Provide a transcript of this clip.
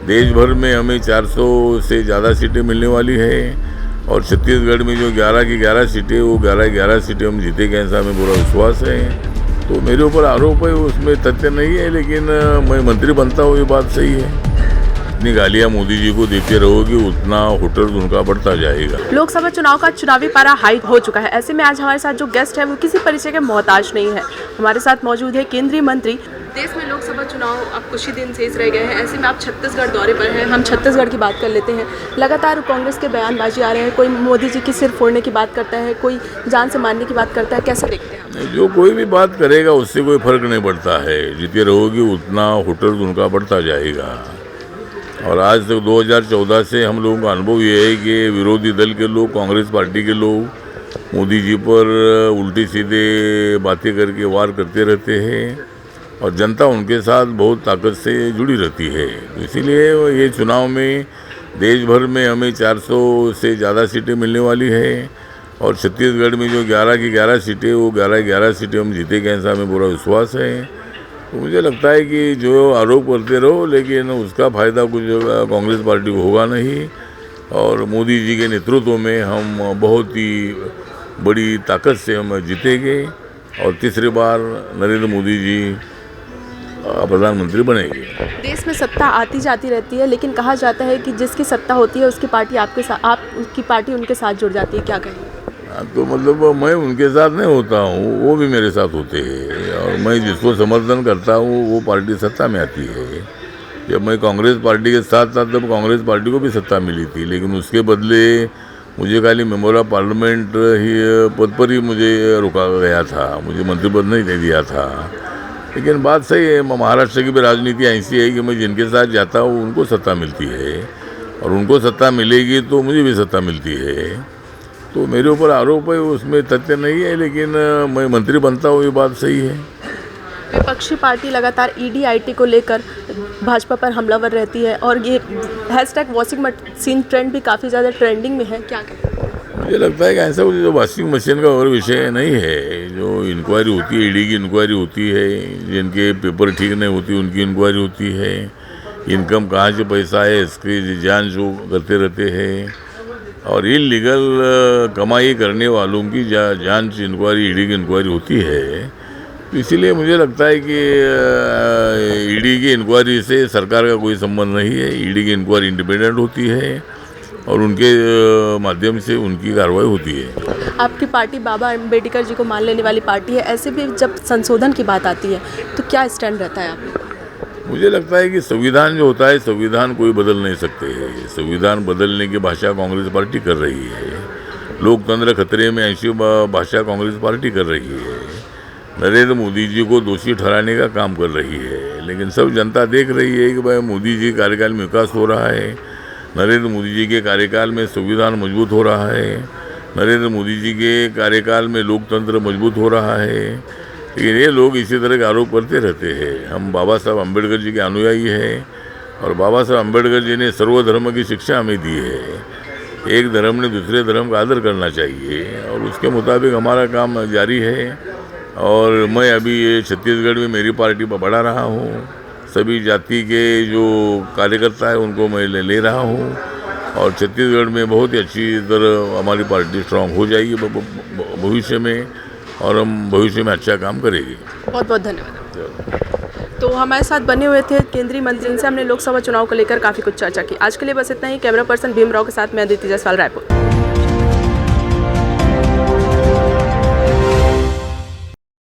देश भर में हमें 400 से ज़्यादा सीटें मिलने वाली है और छत्तीसगढ़ में जो 11 की 11 सीटें, वो 11 सीटें हम जीतेंगे, ऐसा हमें पूरा विश्वास है। तो मेरे ऊपर आरोप है, उसमें तथ्य नहीं है, लेकिन मैं मंत्री बनता हूँ, ये बात सही है। इतनी गालियाँ मोदी जी को देते रहोगे, उतना होटल उनका बढ़ता जाएगा। लोकसभा चुनाव का चुनावी पारा हाई हो चुका है। ऐसे में आज हमारे साथ जो गेस्ट है वो किसी परिचय के मोहताज नहीं है। हमारे साथ मौजूद है केंद्रीय मंत्री। देश में लोकसभा चुनाव अब कुछ ही दिन शेष रह गए हैं। ऐसे में आप छत्तीसगढ़ दौरे पर हैं। हम छत्तीसगढ़ की बात कर लेते हैं। लगातार कांग्रेस के बयानबाजी आ रहे हैं। कोई मोदी जी की सिर फोड़ने की बात करता है, कोई जान से मारने की बात करता है। कैसे देखते हैं? जो कोई भी बात करेगा उससे कोई फर्क नहीं पड़ता है। जीते रहोगे उतना होटल उनका बढ़ता जाएगा। और आज तक 2014 से हम लोगों का अनुभव ये है कि विरोधी दल के लोग, कांग्रेस पार्टी के लोग मोदी जी पर उल्टी सीधे बातें करके वार करते रहते हैं और जनता उनके साथ बहुत ताकत से जुड़ी रहती है। इसीलिए ये चुनाव में देश भर में हमें 400 से ज़्यादा सीटें मिलने वाली है और छत्तीसगढ़ में जो 11 की 11 सीटें, वो 11 सीटें हम जीतेंगे, ऐसा हमें पूरा विश्वास है। तो मुझे लगता है कि जो आरोप करते रहो, लेकिन उसका फ़ायदा कुछ कांग्रेस पार्टी को होगा नहीं और मोदी जी के नेतृत्व में हम बहुत ही बड़ी ताकत से हम जीतेंगे और तीसरी बार नरेंद्र मोदी जी प्रधानमंत्री बनेंगे। देश में सत्ता आती जाती रहती है, लेकिन कहा जाता है कि जिसकी सत्ता होती है उसकी पार्टी आपके साथ, आपकी पार्टी उनके साथ जुड़ जाती है। क्या कहें? तो मतलब मैं उनके साथ नहीं होता हूँ, वो भी मेरे साथ होते हैं और मैं जिसको समर्थन करता हूँ वो पार्टी सत्ता में आती है। जब मैं कांग्रेस पार्टी के साथ था तब कांग्रेस पार्टी को भी सत्ता मिली थी, लेकिन उसके बदले मुझे खाली मेंबर ऑफ पार्लियामेंट ही पद पर ही मुझे रोका गया था, मुझे मंत्री पद नहीं दे दिया था। लेकिन बात सही है, महाराष्ट्र की भी राजनीति ऐसी है कि मैं जिनके साथ जाता हूँ उनको सत्ता मिलती है और उनको सत्ता मिलेगी तो मुझे भी सत्ता मिलती है। तो मेरे ऊपर आरोप है, उसमें तथ्य नहीं है, लेकिन मैं मंत्री बनता हूँ, ये बात सही है। विपक्षी पार्टी लगातार ईडी को लेकर भाजपा पर हमलावर रहती है और ये #वॉशिंग मशीन ट्रेंड भी काफ़ी ज़्यादा ट्रेंडिंग में है। क्या कहें? मुझे लगता है कि ऐसा कुछ वॉशिंग मशीन का और विषय नहीं है। जो इंक्वायरी होती है, ईडी की इंक्वायरी होती है, जिनके पेपर ठीक नहीं होती उनकी इंक्वायरी होती है, इनकम कहाँ से पैसा है इसकी जांच जो करते रहते हैं और इलीगल कमाई करने वालों की जांच, इंक्वायरी, ईडी की इंक्वायरी होती है। तो इसीलिए मुझे लगता है कि ईडी की इंक्वायरी से सरकार का कोई संबंध नहीं है। ईडी की इंक्वायरी इंडिपेंडेंट होती है और उनके माध्यम से उनकी कार्रवाई होती है। आपकी पार्टी बाबा अम्बेडकर जी को मान लेने वाली पार्टी है। ऐसे भी जब संशोधन की बात आती है तो क्या स्टैंड रहता है आपका? मुझे लगता है कि संविधान जो होता है, संविधान कोई बदल नहीं सकते है। संविधान बदलने की भाषा कांग्रेस पार्टी कर रही है। लोकतंत्र खतरे में ऐसी भाषा कांग्रेस पार्टी कर रही है। नरेंद्र मोदी जी को दोषी ठहराने का काम कर रही है, लेकिन सब जनता देख रही है कि भाई मोदी जी के कार्यकाल में विकास हो रहा है, नरेंद्र मोदी जी के कार्यकाल में संविधान मजबूत हो रहा है, नरेंद्र मोदी जी के कार्यकाल में लोकतंत्र मजबूत हो रहा है। लेकिन ये लोग इसी तरह के आरोप करते रहते हैं। हम बाबा साहब अम्बेडकर जी के अनुयायी हैं और बाबा साहब अम्बेडकर जी ने सर्वधर्म की शिक्षा हमें दी है। एक धर्म ने दूसरे धर्म का आदर करना चाहिए और उसके मुताबिक हमारा काम जारी है। और मैं अभी ये छत्तीसगढ़ में मेरी पार्टी पर बढ़ा रहा हूँ। सभी जाति के जो कार्यकर्ता है उनको मैं ले रहा हूँ और छत्तीसगढ़ में बहुत ही अच्छी तरह हमारी पार्टी स्ट्रांग हो जाएगी भविष्य में और हम भविष्य में अच्छा काम करेंगे। बहुत बहुत धन्यवाद। तो हमारे साथ बने हुए थे केंद्रीय मंत्री, जिनसे हमने लोकसभा चुनाव को लेकर काफ़ी कुछ चर्चा की। आज के लिए बस इतना ही। कैमरा पर्सन भीमराव के साथ मैं अदिति जायसवाल, रायपुर।